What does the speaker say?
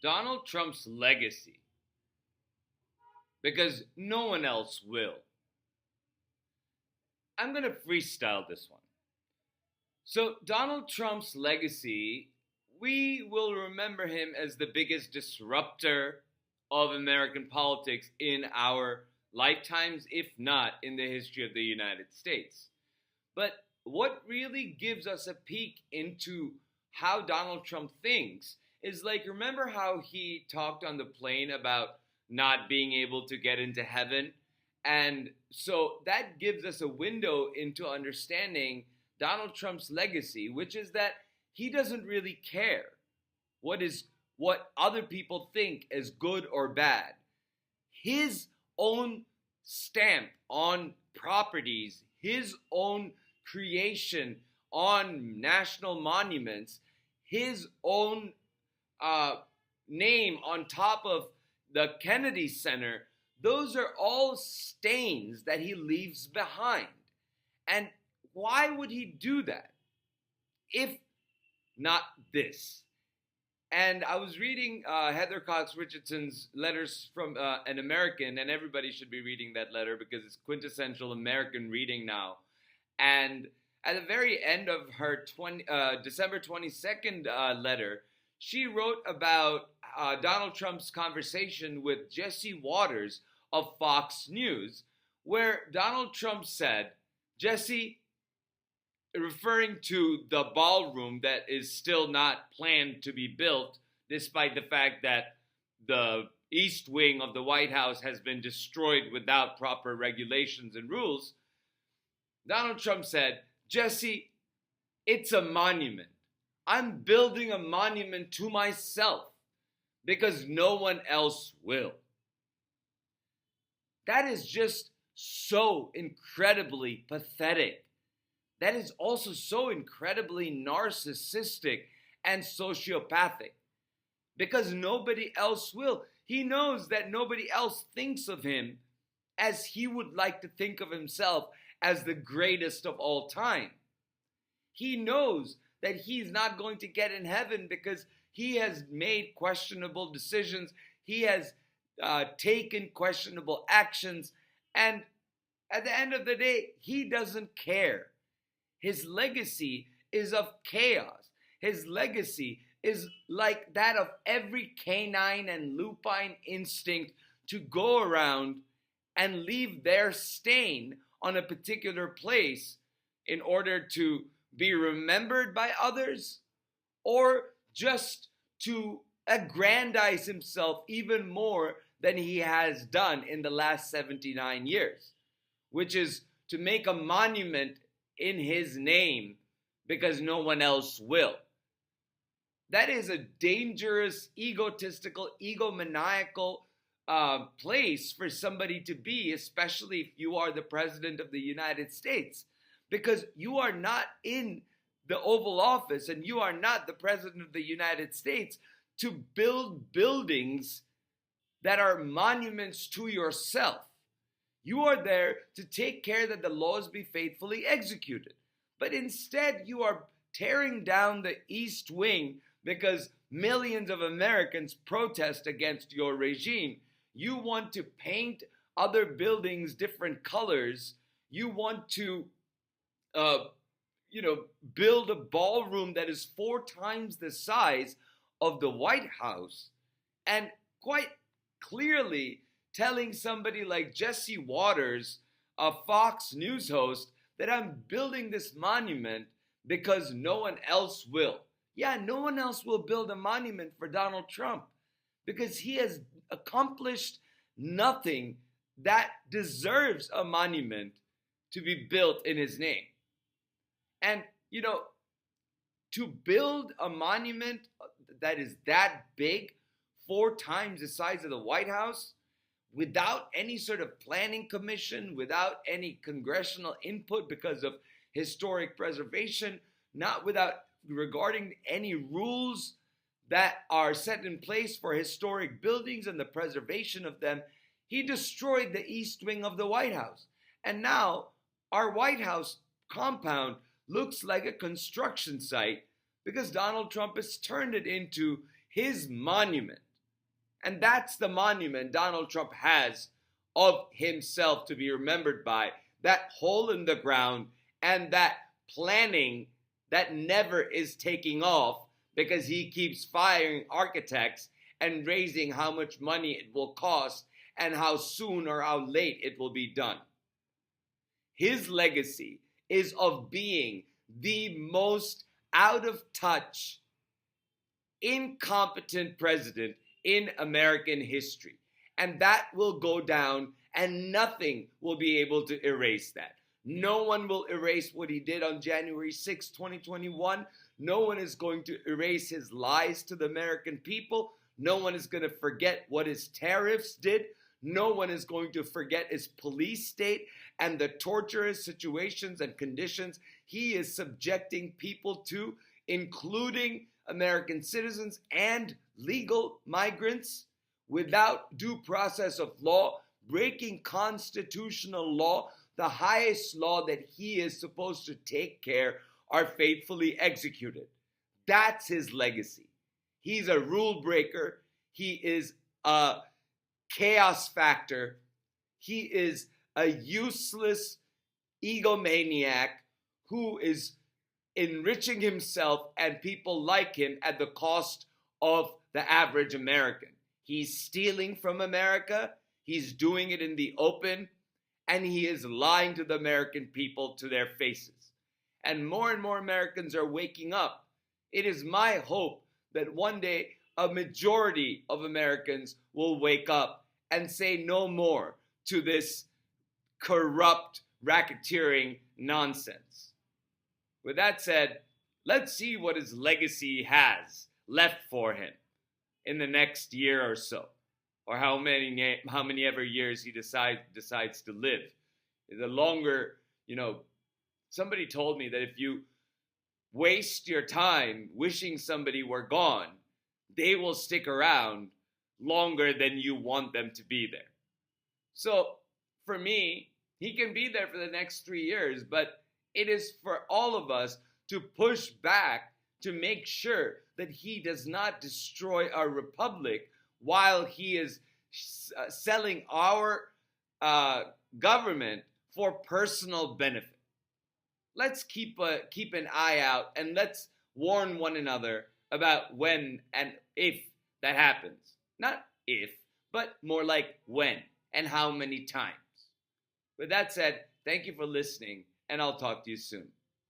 Donald Trump's legacy, because no one else will. I'm going to freestyle this one. So, Donald Trump's legacy, we will remember him as the biggest disruptor of American politics in our lifetimes, if not in the history of the United States. But what really gives us a peek into how Donald Trump thinks is like, remember how he talked on the plane about not being able to get into heaven? And so that gives us a window into understanding Donald Trump's legacy, which is that he doesn't really care what other people think is good or bad. His own stamp on properties, his own creation on national monuments, his own name on top of the Kennedy Center, those are all stains that he leaves behind. And why would he do that if not this? And I was reading Heather Cox Richardson's letters from an American, and everybody should be reading that letter because it's quintessential American reading now. And at the very end of her December 22nd letter, she wrote about Donald Trump's conversation with Jesse Waters of Fox News, where Donald Trump said, Jesse, referring to the ballroom that is still not planned to be built, despite the fact that the East Wing of the White House has been destroyed without proper regulations and rules, Donald Trump said, Jesse, it's a monument. I'm building a monument to myself because no one else will. That is just so incredibly pathetic. That is also so incredibly narcissistic and sociopathic because nobody else will. He knows that nobody else thinks of him as he would like to think of himself as the greatest of all time. He knows that he's not going to get in heaven because he has made questionable decisions. He has taken questionable actions. And at the end of the day, he doesn't care. His legacy is of chaos. His legacy is like that of every canine and lupine instinct to go around and leave their stain on a particular place in order to be remembered by others, or just to aggrandize himself even more than he has done in the last 79 years, which is to make a monument in his name because no one else will. That is a dangerous, egotistical, egomaniacal place for somebody to be, especially if you are the president of the United States, because you are not in the Oval Office and you are not the president of the United States to build buildings that are monuments to yourself. You are there to take care that the laws be faithfully executed. But instead, you are tearing down the East Wing because millions of Americans protest against your regime. You want to paint other buildings different colors. You want to, build a ballroom that is 4 times the size of the White House. And quite clearly telling somebody like Jesse Waters, a Fox News host, that I'm building this monument because no one else will. Yeah, no one else will build a monument for Donald Trump because he has accomplished nothing that deserves a monument to be built in his name. And, to build a monument that is that big, 4 times the size of the White House, without any sort of planning commission, without any congressional input because of historic preservation, not without regarding any rules that are set in place for historic buildings and the preservation of them, he destroyed the East Wing of the White House. And now our White House compound looks like a construction site because Donald Trump has turned it into his monument. And that's the monument Donald Trump has of himself to be remembered by. That hole in the ground and that planning that never is taking off because he keeps firing architects and raising how much money it will cost and how soon or how late it will be done. His legacy is of being the most out of touch, incompetent president in American history. And that will go down, and nothing will be able to erase that. No one will erase what he did on January 6, 2021. No one is going to erase his lies to the American people. No one is going to forget what his tariffs did. No one is going to forget his police state and the torturous situations and conditions he is subjecting people to, including American citizens and legal migrants, without due process of law, breaking constitutional law. The highest law that he is supposed to take care are faithfully executed. That's his legacy. He's a rule breaker. He is a chaos factor. He is a useless egomaniac who is enriching himself and people like him at the cost of the average American. He's stealing from America. He's doing it in the open. And he is lying to the American people to their faces. And more Americans are waking up. It is my hope that one day a majority of Americans will wake up and say no more to this corrupt racketeering nonsense. With that said, let's see what his legacy has left for him in the next year or so, or how many ever years he decides to live. The longer, somebody told me that if you waste your time wishing somebody were gone, they will stick around longer than you want them to be there. So for me, he can be there for the next 3 years, but it is for all of us to push back to make sure that he does not destroy our republic while he is selling our government for personal benefit. Let's keep an eye out, and let's warn one another about when and if that happens. Not if, but more like when and how many times. With that said, thank you for listening, and I'll talk to you soon.